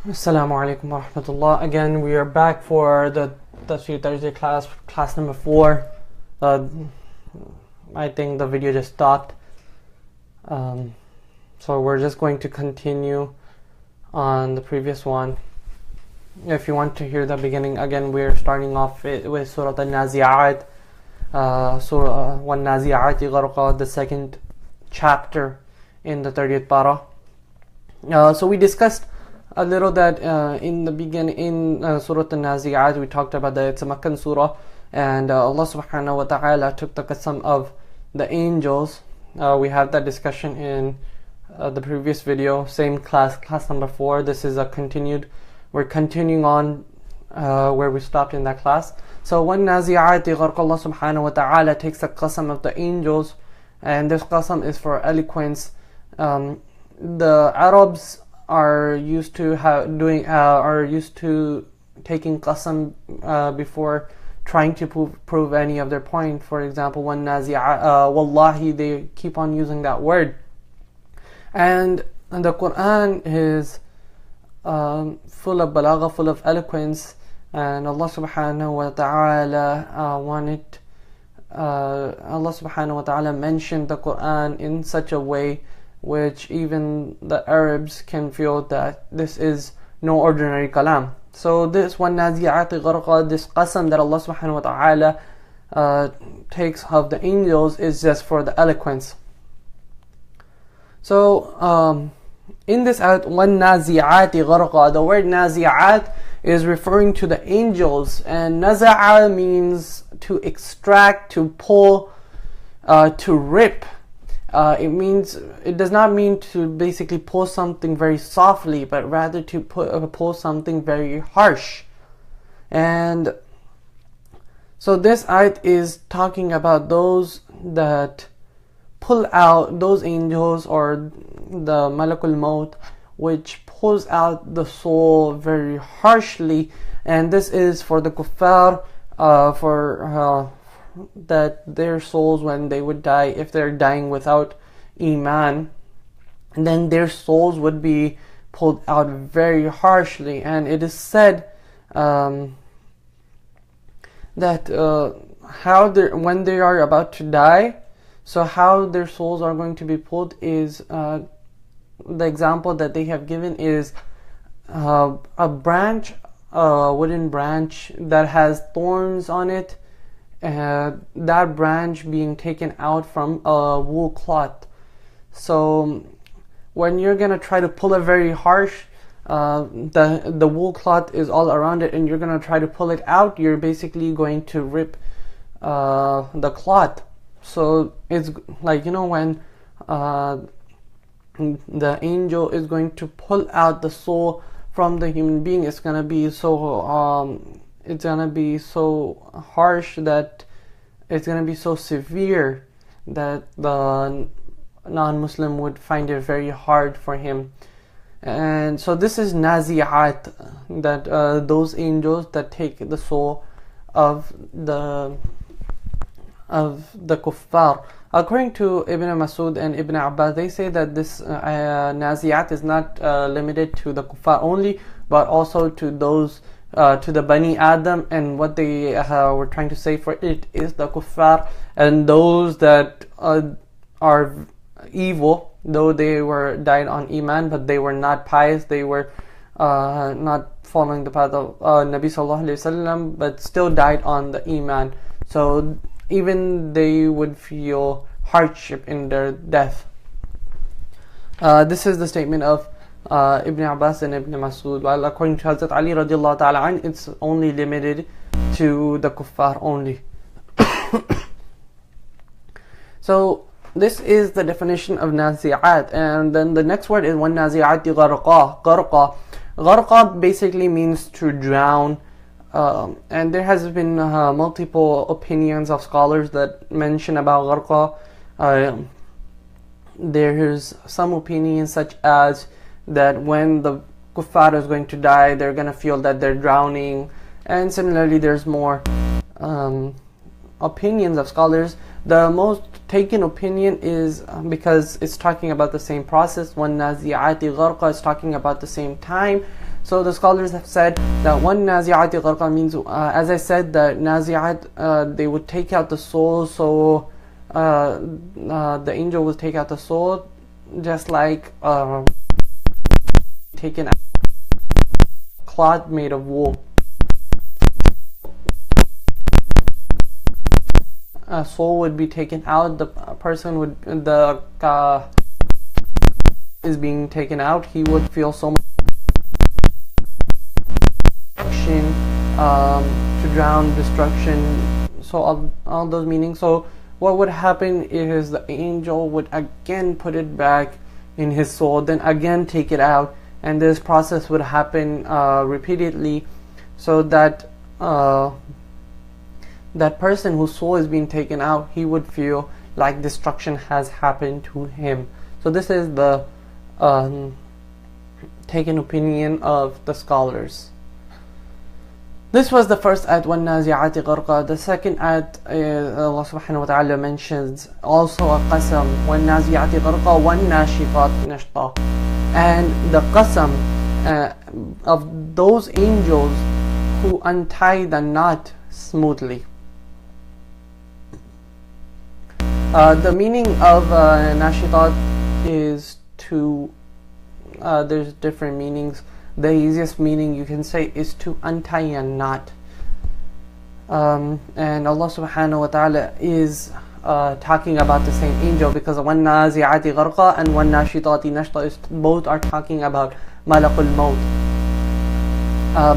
Assalamu alaikum wa rahmatullah. Again, we are back for the Tafseer Thursday class number 4. I think the video just stopped. So we're just going to continue on the previous one. If you want to hear the beginning, again, we're starting off with Surah Al-Nazi'at, Surah Wal-Nazi'ati Gharqa, the second chapter in the 30th para. So we discussed a little that in the beginning, in Surah Al-Nazi'at, we talked about that it's a Meccan surah, and Allah subhanahu wa ta'ala took the qasam of the angels. We had that discussion in the previous video, same class number 4. This is we're continuing on where we stopped in that class. So when Nazi'ati Gharqa, Allah subhanahu wa ta'ala takes the qasam of the angels, and this qasam is for eloquence. The Arabs are used to taking qasam before trying to prove any of their point. For example, when wallahi, they keep on using that word. And the Qur'an is full of balagha, full of eloquence, and Allah subhanahu wa ta'ala mentioned the Qur'an in such a way which even the Arabs can feel that this is no ordinary kalam. So this one Nazi'ati Gharqa, this qasam that Allah subhanahu wa ta'ala takes of the angels is just for the eloquence. So in this ayat, one Nazi'ati Gharqa, the word Nazi'at is referring to the angels, and Naza'a means to extract, to pull, to rip. It does not mean to basically pull something very softly, but rather to pull something very harsh. And so this ayat is talking about those that pull out, those angels or the Malakul Maut, which pulls out the soul very harshly. And this is for the kuffar, that their souls, when they would die, if they're dying without iman, then their souls would be pulled out very harshly. And it is said that when they are about to die, so how their souls are going to be pulled is the example that they have given is a branch, a wooden branch that has thorns on it, that branch being taken out from a wool cloth. So when you're gonna try to pull it very harsh, the wool cloth is all around it, and you're gonna try to pull it out, you're basically going to rip the cloth. So it's like, when the angel is going to pull out the soul from the human being, it's gonna be so harsh, that it's going to be so severe that the non-Muslim would find it very hard for him. And so this is Nazi'at, that those angels that take the soul of the kuffar. According to Ibn Masud and Ibn Abbas, they say that this Nazi'at is not limited to the kuffar only, but also to those to the Bani Adam, and what they were trying to say for it is the kuffar, and those that are evil, though they were died on iman, but they were not pious, they were not following the path of Nabi sallallahu alaihi wasallam, but still died on the iman. So even they would feel hardship in their death. This is the statement of Ibn Abbas and Ibn Masud, while according to Hazrat Ali radiallahu ta'ala an, it's only limited to the kuffar only. So this is the definition of Nazi'at. And then the next word is one Nazi'ati Gharqa. Gharqa basically means to drown, and there has been multiple opinions of scholars that mention about Gharqa. There's some opinions such as that when the kuffar is going to die, they're going to feel that they're drowning. And similarly, there's more opinions of scholars. The most taken opinion is because it's talking about the same process. When Nazi'ati Gharqa is talking about the same time, So the scholars have said that one nazi'ati gharqa means, as I said, that nazi'at, they would take out the soul, so the angel would take out the soul, just like taken out cloth made of wool. A soul would be taken out, the person would, is being taken out, he would feel so much destruction, to drown, destruction, so all those meanings. So what would happen is the angel would again put it back in his soul, then again take it out, and this process would happen repeatedly, so that that person whose soul is being taken out, he would feel like destruction has happened to him. So this is the taken opinion of the scholars. This was the first ayat, وَالنَّازِعَاتِ غَرْقًا. The second ayat, Allah subhanahu wa ta'ala mentions also a qasam, وَالنَّازِعَاتِ غَرْقًا وَالنَّاشِطَاتِ نَشْطًا. And the qasam of those angels who untie the knot smoothly. The meaning of nashitat is to, there's different meanings. The easiest meaning you can say is to untie a knot. And Allah subhanahu wa ta'ala is talking about the same angel, because وَالنَّازِعَاتِ غَرْقًا and وَالنَّاشِطَاتِ نَشْطًا both are talking about malakul maut.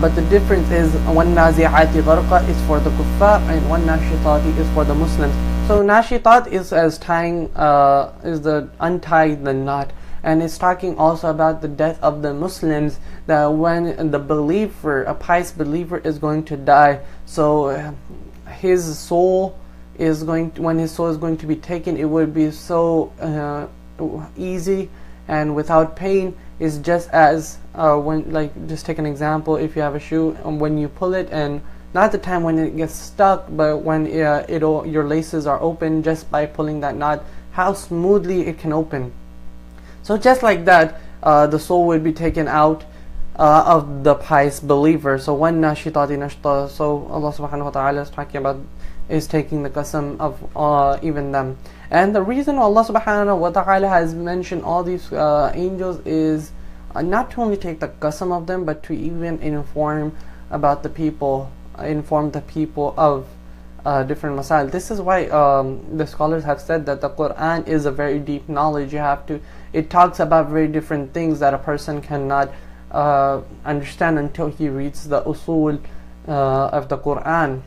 But the difference is وَالنَّازِعَاتِ غَرْقًا is for the kuffar and وَالنَّاشِطَاتِ is for the Muslims. So nashitat is as tying, is the untie the knot, and it's talking also about the death of the Muslims, that when the believer, a pious believer, is going to die, so his soul is going to, when his soul is going to be taken, it would be so easy and without pain. Is just as when, like, just take an example, if you have a shoe and when you pull it, and not the time when it gets stuck, but when your laces are open just by pulling that knot, how smoothly it can open. So just like that, the soul would be taken out of the pious believer. So when nashitati nashta, so Allah subhanahu wa ta'ala is talking about, is taking the qasam of even them. And the reason Allah subhanahu wa ta'ala has mentioned all these angels is not to only take the qasam of them, but to even inform about the people, inform the people of different masail. This is why the scholars have said that the Qur'an is a very deep knowledge. You have to, it talks about very different things that a person cannot understand until he reads the usul of the Qur'an.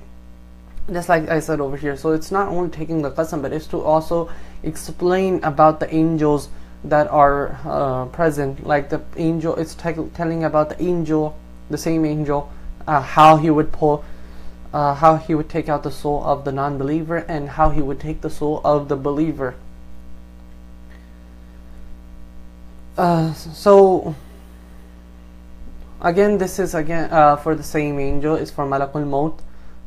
Just like I said over here. So it's not only taking the qasam, but it's to also explain about the angels that are present. Like the angel, it's telling about the angel, the same angel, how he would pull, how he would take out the soul of the non-believer, and how he would take the soul of the believer. So again, this is again for the same angel. It's for malakul maut,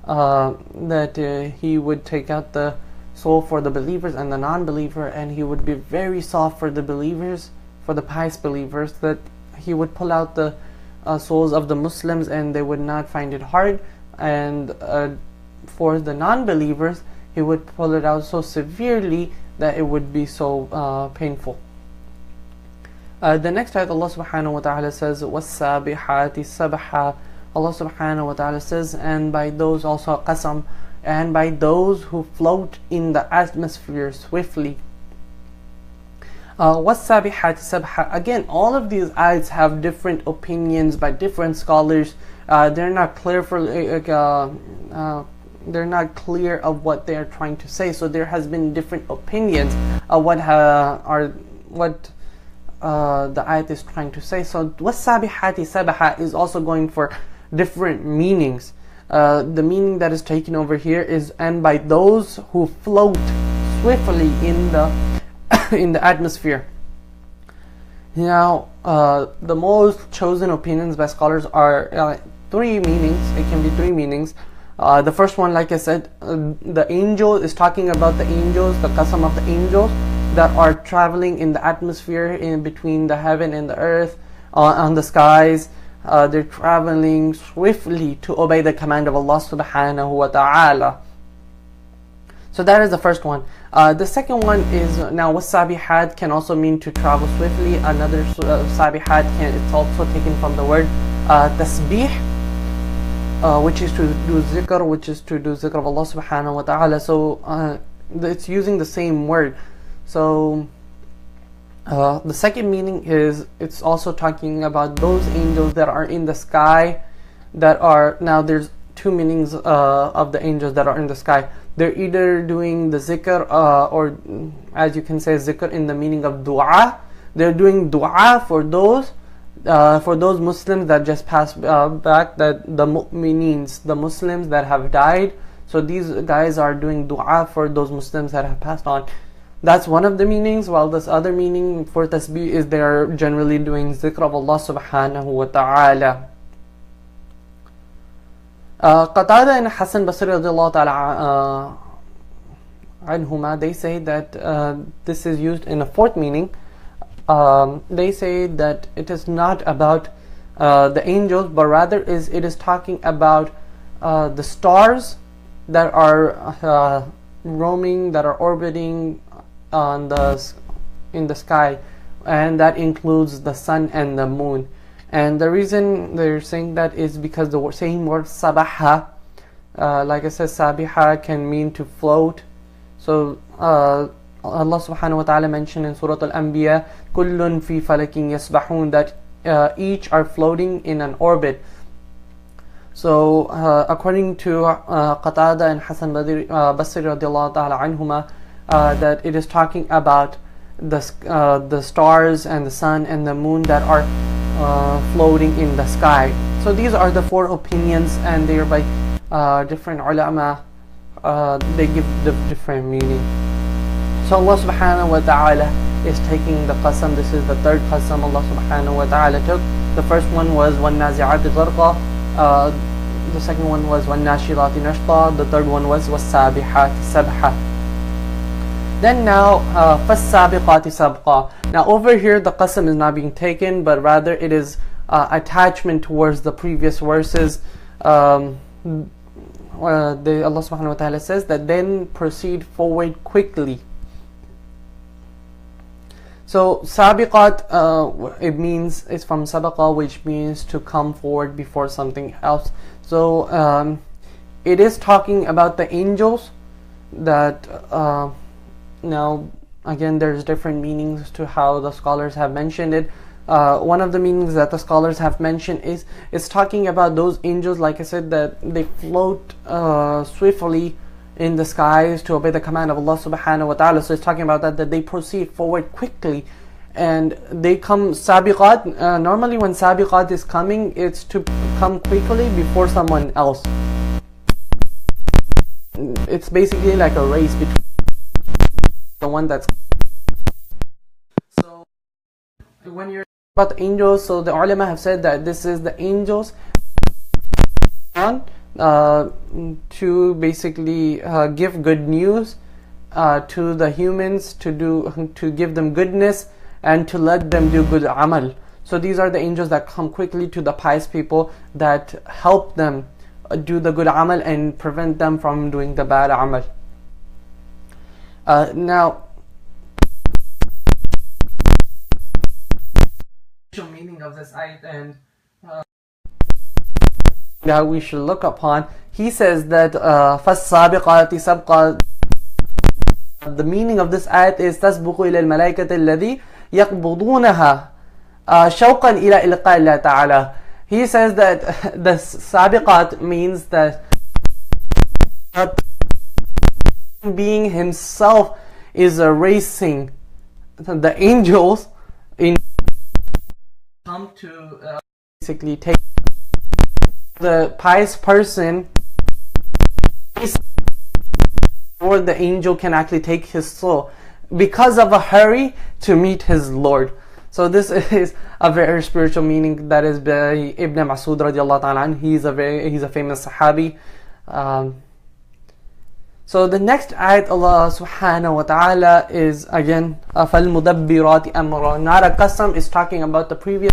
that he would take out the soul for the believers and the non-believer, and he would be very soft for the believers, for the pious believers, that he would pull out the souls of the Muslims and they would not find it hard, and for the non-believers he would pull it out so severely that it would be so painful. The next ayat, Allah subhanahu wa ta'ala says, وَالسَّابِحَاتِ سَبْحًا. Allah subhanahu wa ta'ala says, and by those, also qasam, and by those who float in the atmosphere swiftly. وَالسَّابِحَاتِ سَبْحًا. Again, all of these ayats have different opinions by different scholars. They're not clear for they're not clear of what they are trying to say. So there has been different opinions of what the ayat is trying to say. So وَالسَّابِحَاتِ سَبْحًا is also going for different meanings. The meaning that is taken over here is, and by those who float swiftly in the in the atmosphere. Now, the most chosen opinions by scholars are three meanings. It can be three meanings. The first one, like I said, the angel is talking about the angels, the qasam of the angels that are traveling in the atmosphere, in between the heaven and the earth, on the skies, they're traveling swiftly to obey the command of Allah subhanahu wa ta'ala. So that is the first one. The second one is, now wasabihat can also mean to travel swiftly. Another sabihat it's also taken from the word tasbih, which is to do zikr of Allah subhanahu wa ta'ala. So it's using the same word. So the second meaning is, it's also talking about those angels that are in the sky, that are, now there's two meanings of the angels that are in the sky. They're either doing the zikr, or as you can say zikr in the meaning of dua. They're doing dua for those Muslims that just passed back, that the mu'minins, the Muslims that have died. So these guys are doing dua for those Muslims that have passed on. That's one of the meanings, while this other meaning for tasbih is they are generally doing zikr of Allah subhanahu wa ta'ala. Qatada and Hassan Basri radiallahu ta'ala anhuma, they say that this is used in a fourth meaning. They say that it is not about the angels, but rather it is talking about the stars that are roaming, that are orbiting in the sky, and that includes the sun and the moon. And the reason they're saying that is because the same word sabaha, like I said, sabiha can mean to float. So Allah subhanahu wa ta'ala mentioned in Surah Al-Anbiya, kullun fi falakin yasbahun, that each are floating in an orbit. So according to Qatada and Hassan Basri radiallahu ta'ala anhuma, that it is talking about the stars and the sun and the moon that are floating in the sky. So these are the four opinions, and they are by different ulama. They give the different meaning. So Allah subhanahu wa ta'ala is taking the qasam. This is the third qasam Allah subhanahu wa ta'ala took. The first one was وَالنَّازِعَاتِ غَرْقًا. The second one was وَالنَّاشِرَاتِ نَشْطًا. The third one was وَالسَّابِحَاتِ سَبْحًا. Then now, فَالسَّابِقَاتِ سَبْقًا. Now over here the qasam is not being taken, but rather it is attachment towards the previous verses. Allah subhanahu wa ta'ala says that then proceed forward quickly. So sabiqat, it's from sabaqa, which means to come forward before something else. So it is talking about the angels that now again there's different meanings to how the scholars have mentioned it. One of the meanings that the scholars have mentioned is it's talking about those angels, like I said, that they float swiftly in the skies to obey the command of Allah subhanahu wa ta'ala. So it's talking about that they proceed forward quickly, and they come sabiqat. Normally when sabiqat is coming, it's to come quickly before someone else. It's basically like a race between the one that's. So when you're about the angels, so the ulama have said that this is the angels to basically give good news to the humans, to give them goodness and to let them do good amal. So these are the angels that come quickly to the pious people, that help them do the good amal and prevent them from doing the bad amal. Now, meaning of this ayat and that we should look upon, he says that فَالسَّابِقَاتِ سَبْقًا. The meaning of this ayat is تَسْبُقُ إِلَى الْمَلَائِكَةِ الَّذِي يَقْبُضُونَهَا شَوْقًا إِلَى إِلْقَاءِ اللَّهِ تَعَالَى. He says that the sabiqat means that being himself is erasing the angels in come to basically take the pious person, or the angel can actually take his soul because of a hurry to meet his Lord. So this is a very spiritual meaning that is by Ibn Mas'ud radiallahu ta'ala. He's a famous Sahabi. So the next ayat Allah subhanahu wa ta'ala is again فَالْمُدَبِّرَاتِ أَمْرًا. Not a qasam, is talking about the previous.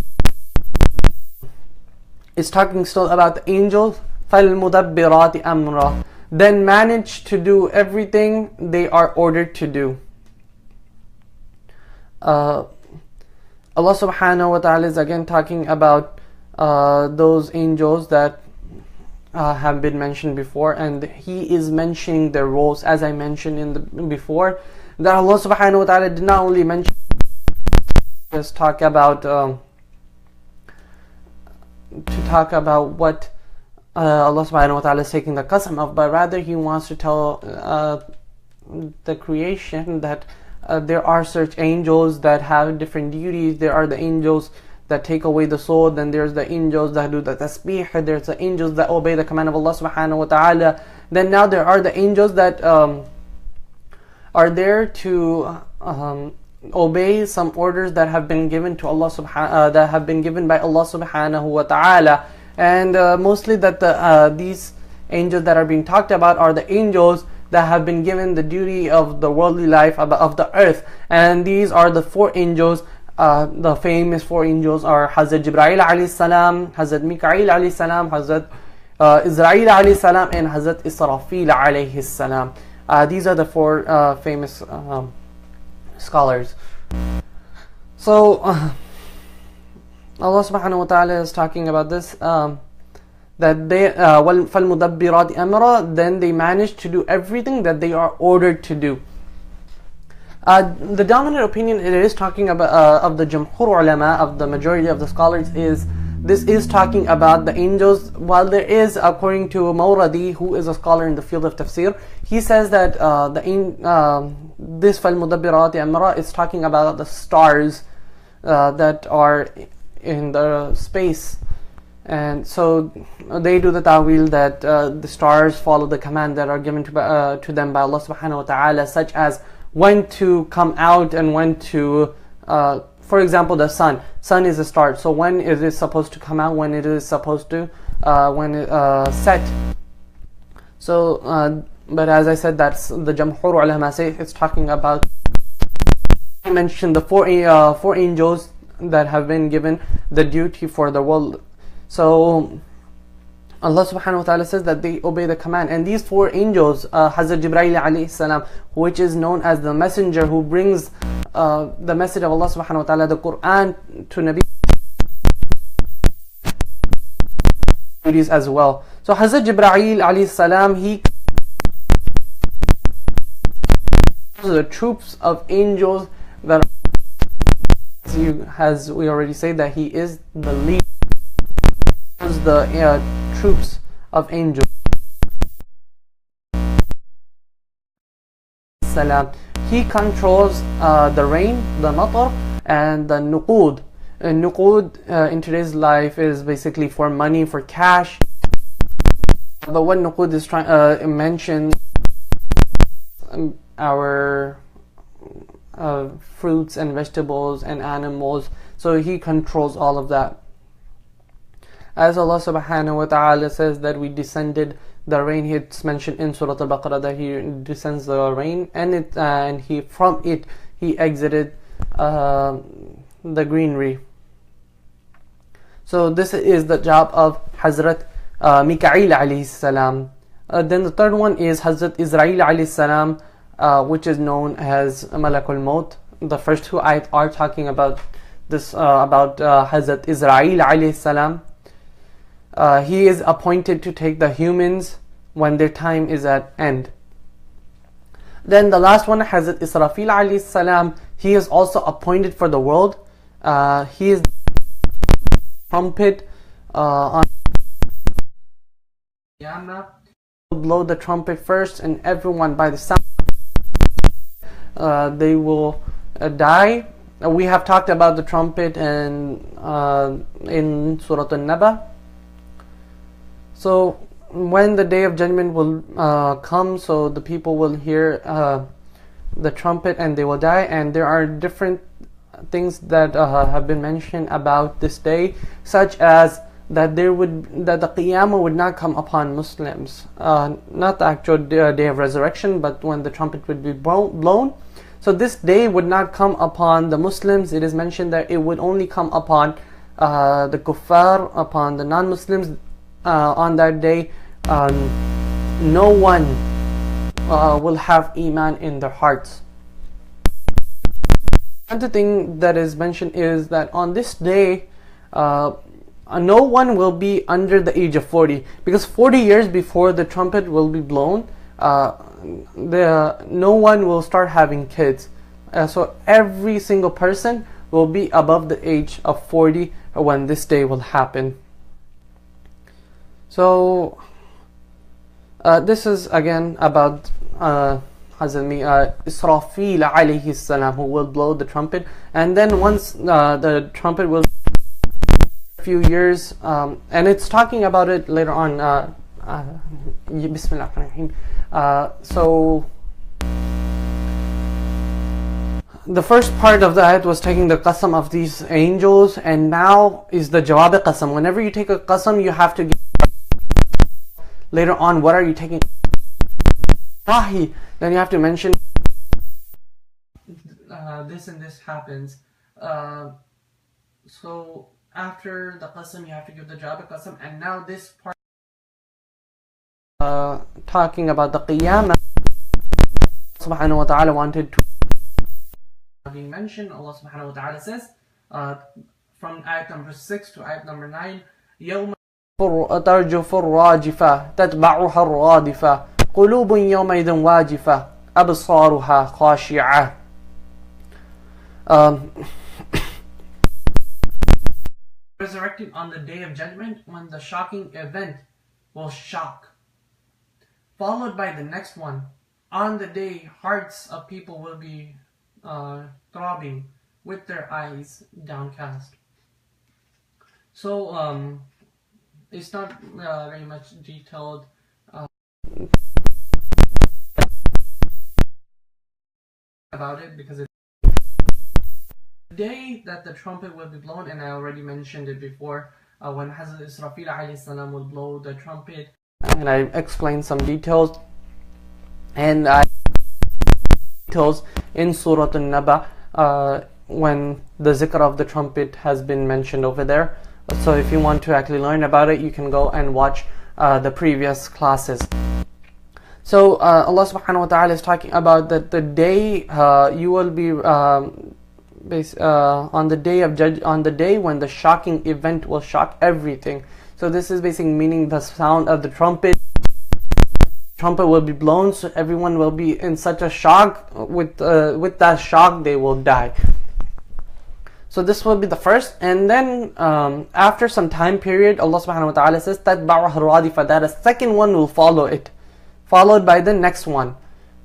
It's talking still about the angels. فَالْمُدَبِّرَاتِ أَمْرًا. Then manage to do everything they are ordered to do. Allah subhanahu wa ta'ala is again talking about those angels that have been mentioned before, and He is mentioning their roles, as I mentioned in the before, that Allah subhanahu wa ta'ala did not only mention, just talk about what Allah subhanahu wa ta'ala is taking the qasam of, but rather He wants to tell the creation that there are such angels that have different duties. There are the angels that take away the soul, then there's the angels that do the tasbih, there's the angels that obey the command of Allah subhanahu wa ta'ala, then now there are the angels that are there to obey some orders that have been given to Allah that have been given by Allah subhanahu wa ta'ala. And mostly that these angels that are being talked about are the angels that have been given the duty of the worldly life of the earth. And these are the four angels. The famous four angels are Hazrat Jibreel alayhi salam, Hazrat Mikael alayhi salam, Hazrat Israel alayhi salam, and Hazrat Israfil alayhi salam. These are the four famous scholars. So Allah subhanahu wa ta'ala is talking about this, that they فَالْمُدَبِّرَاتِ أَمْرًا, then they manage to do everything that they are ordered to do. The dominant opinion it is talking about of the Jumhur ulama, of the majority of the scholars, is this is talking about the angels. While there is, according to Mawradi, who is a scholar in the field of tafsir, he says that this فَالْمُدَبِّرَاتِ أَمْرًا is talking about the stars that are in the space. And so they do the ta'wil that the stars follow the command that are given to them by Allah subhanahu wa ta'ala, such as when to come out and when to, for example, the sun. Sun is a star, so when is it supposed to come out, when it is supposed to, when it set. So, but as I said, that's the Jamhur ulama say it's talking about. I mentioned the four angels that have been given the duty for the world. So Allah subhanahu wa ta'ala says that they obey the command, and these four angels, Hazrat Jibreel alayhi salam, which is known as the messenger who brings the message of Allah subhanahu wa ta'ala, the Qur'an, to Nabi duties as well. So Hazrat Jibreel alayhi salam, he the troops of angels that are, as we already said, that he is the lead, the troops of angels. He controls the rain, the matar, and the nuqud. Nuqud in today's life is basically for money, for cash. But what nuqud is trying mention our fruits and vegetables and animals. So he controls all of that. As Allah subhanahu wa ta'ala says that we descended the rain, it's mentioned in Surah Al-Baqarah that He descends the rain, and He from it He exited the greenery. So this is the job of Hazrat Mikael alayhi salam. Then the third one is Hazrat Israel alayhi salam, which is known as Malakul Maut. The first two ayat are talking about this, about Hazrat Israel alayhi salam. He is appointed to take the humans when their time is at end. Then the last one, Hazrat Israfil alayhi salam, he is also appointed for the world. He is the trumpet on Qiyamah. Blow the trumpet first, and everyone by the sound they will die. We have talked about the trumpet and in Surah An-Naba. So when the day of judgment will come, so the people will hear the trumpet and they will die. And there are different things that have been mentioned about this day, such as that the Qiyamah would not come upon Muslims, not the actual day of resurrection, but when the trumpet would be blown. So this day would not come upon the Muslims. It is mentioned that it would only come upon the kuffar, upon the non-Muslims on that day. No one will have iman in their hearts. Another thing that is mentioned is that on this day, no one will be under the age of 40, because 40 years before the trumpet will be blown, no one will start having kids. So every single person will be above the age of 40 when this day will happen. So this is again about Israfil alayhi salam, who will blow the trumpet, and then once the trumpet will a few years, and it's talking about it later on. Bismillahir-Rahmanir-Rahim. So the first part of the ayat was taking the qasam of these angels, and now is the jawab qasam. Whenever you take a qasam, you have to give later on what are you taking. Then you have to mention this and this happens. So after the qasam, you have to give the jawab qasam, and now this part talking about the qiyamah. Subhanahu wa ta'ala wanted to being mentioned. Allah subhanahu wa ta'ala says from ayat number 6 to ayat number 9, يَوْمَ تَرْجُفُ الرَّاجِفَةِ تَتْبَعُهَا الرَّادِفَةِ قُلُوبٌ يَوْمَئِذٍ وَاجِفَةٌ أَبْصَارُهَا خَاشِعَةٌ. Resurrected on the day of judgment, when the shocking event will shock, followed by the next one. On the day, hearts of people will be throbbing with their eyes downcast. So it's not very much detailed about it, because it's the day that the trumpet will be blown, and I already mentioned it before, when Hazrat Israfil alayhi salam will blow the trumpet, and I explained some details, and details in Surah An-Naba when the zikr of the trumpet has been mentioned over there. So if you want to actually learn about it, you can go and watch the previous classes. So Allah subhanahu wa ta'ala is talking about that the day you will be on the day of on the day when the shocking event will shock everything. So this is basically meaning the sound of the trumpet. Trumpet will be blown, so everyone will be in such a shock. With that shock, they will die. So this will be the first, and then after some time period, Allah subhanahu wa ta'ala says تَتْبَعُهَا الرَّادِفَةُ, that a second one will follow it, followed by the next one.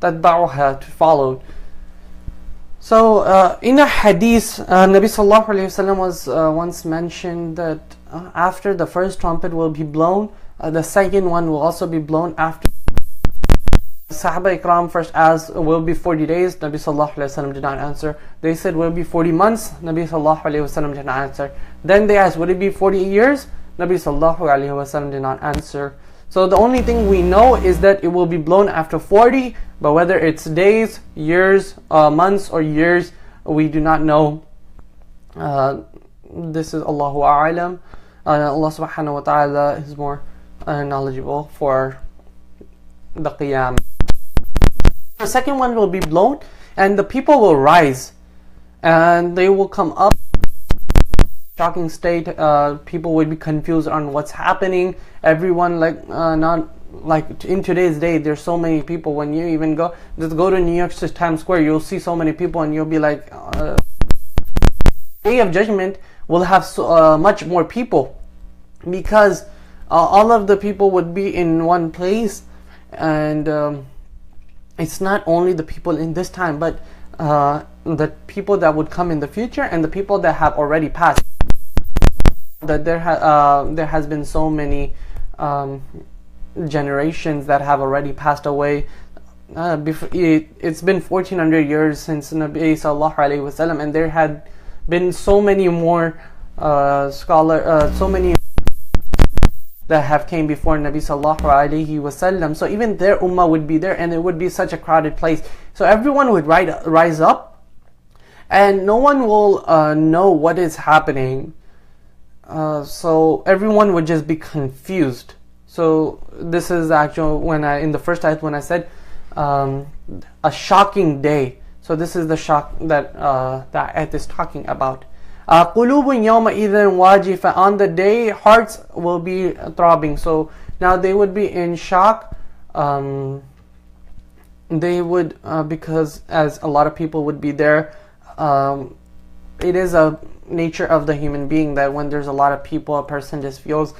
تَتْبَعُهَا, to follow. So in a hadith, Nabi sallallahu alayhi wasallam was once mentioned that after the first trumpet will be blown, the second one will also be blown after. Sahaba Ikram first asked, will be 40 days? Nabi sallallahu alayhi wasallam did not answer. They said, will be 40 months? Nabi sallallahu alayhi wasallam did not answer. Then they asked, would it be 40 years? Nabi sallallahu alayhi wasallam did not answer. So the only thing we know is that it will be blown after 40, but whether it's days, years, months, or years, we do not know. This is Allahu A'lam. Allah subhanahu wa ta'ala is more knowledgeable for the qiyam. The second one will be blown, and the people will rise, and they will come up. Shocking state. People will be confused on what's happening. Everyone, not like in today's day, there's so many people. When you even just go to New York Times Square, you'll see so many people, and you'll be like, Day of Judgment will have so much more people, because all of the people would be in one place, and it's not only the people in this time, but the people that would come in the future, and the people that have already passed. That there has been so many generations that have already passed away. It's been 1400 years since Nabi sallallahu alaihi wasallam, and there had been so many more so many that have came before Nabi sallallahu alaihi wasallam. So even their ummah would be there, and it would be such a crowded place. So everyone would rise up, and no one will know what is happening. so everyone would just be confused. So this is actually when in the first ayat when I said a shocking day. So this is the shock that that ayat is talking about. قُلُوبٌ يَوْمَئِذٍ وَاجِفَةٌ. On the day, hearts will be throbbing. So now they would be in shock. They would, because as a lot of people would be there, it is a nature of the human being that when there's a lot of people, a person just feels,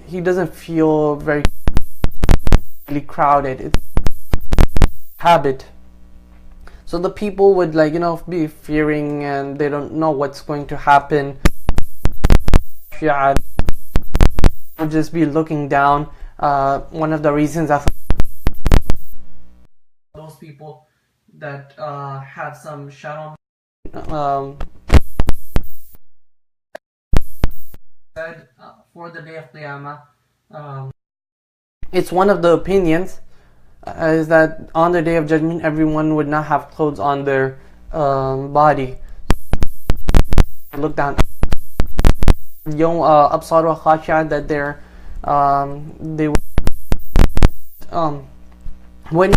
he doesn't feel very crowded. It's habit. So the people would be fearing, and they don't know what's going to happen. Would just be looking down. One of the reasons I those people that have some shadow said for the day of Qiyamah, it's one of the opinions is that on the day of judgment everyone would not have clothes on their body. Look down. أبصارها خاشعة, that they when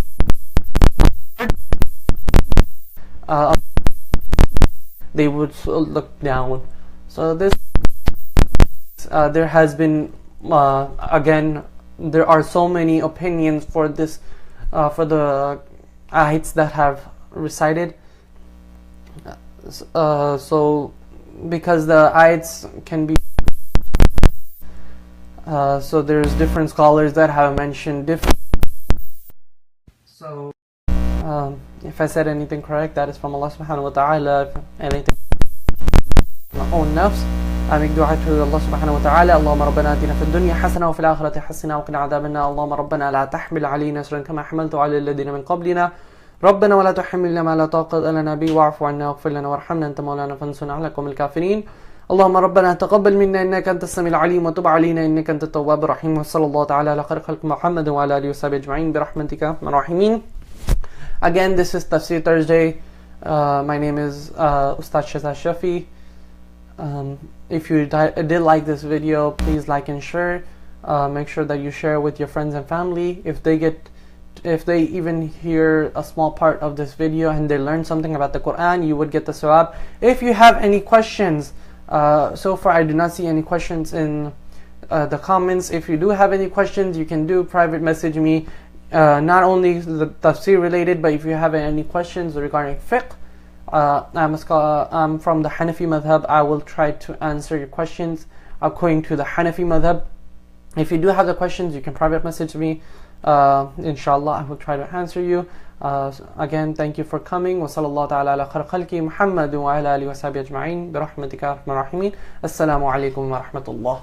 they would look down. So this there has been again, there are so many opinions for this for the ayats that have recited. So because the ayats can be so there's different scholars that have mentioned different. So if I said anything correct, that is from Allah subhanahu wa ta'ala. If anything my own nafs, I make dua to Allah subhanahu wa ta'ala. Allahumma rabbana atina fid dunya hasana wa fil akhirati hasana wa qina adhaban nar. Allahumma rabbana la tahmil alayna isran kama hamaltu ala alladhina min qablina. ربنا ولا تحملنا ما لا طاقة لنا به واعف عنا واغفر لنا وارحمنا أنت مولانا فانصرنا على القوم الكافرين. اللهم ربنا تقبل منا إنك أنت السميع العليم وتب علينا إنك أنت التواب الرحيم. وصلى الله تعالى على خير خلق محمد وعلى آله وصحبه أجمعين برحمتك يا أرحم الراحمين. Again, this is Tafseer Thursday. My name is Ustad Shazad Shafi. If you did like this video, please like and share. Make sure that you share with your friends and family. If they even hear a small part of this video and they learn something about the Qur'an, you would get the sawab. If you have any questions, so far I do not see any questions in the comments. If you do have any questions, you can do private message me, not only the tafsir related, but if you have any questions regarding fiqh, I'm from the Hanafi madhab. I will try to answer your questions according to the Hanafi madhab. If you do have the questions, you can private message me. Inshallah, I will try to answer you. Again, thank you for coming. Wa sallallahu ta'ala ala khayr khalqi Muhammad wa ala alihi wa sahbihi ajma'in bi rahmatika ya arhamar rahimin. Assalamu alaikum wa rahmatullah.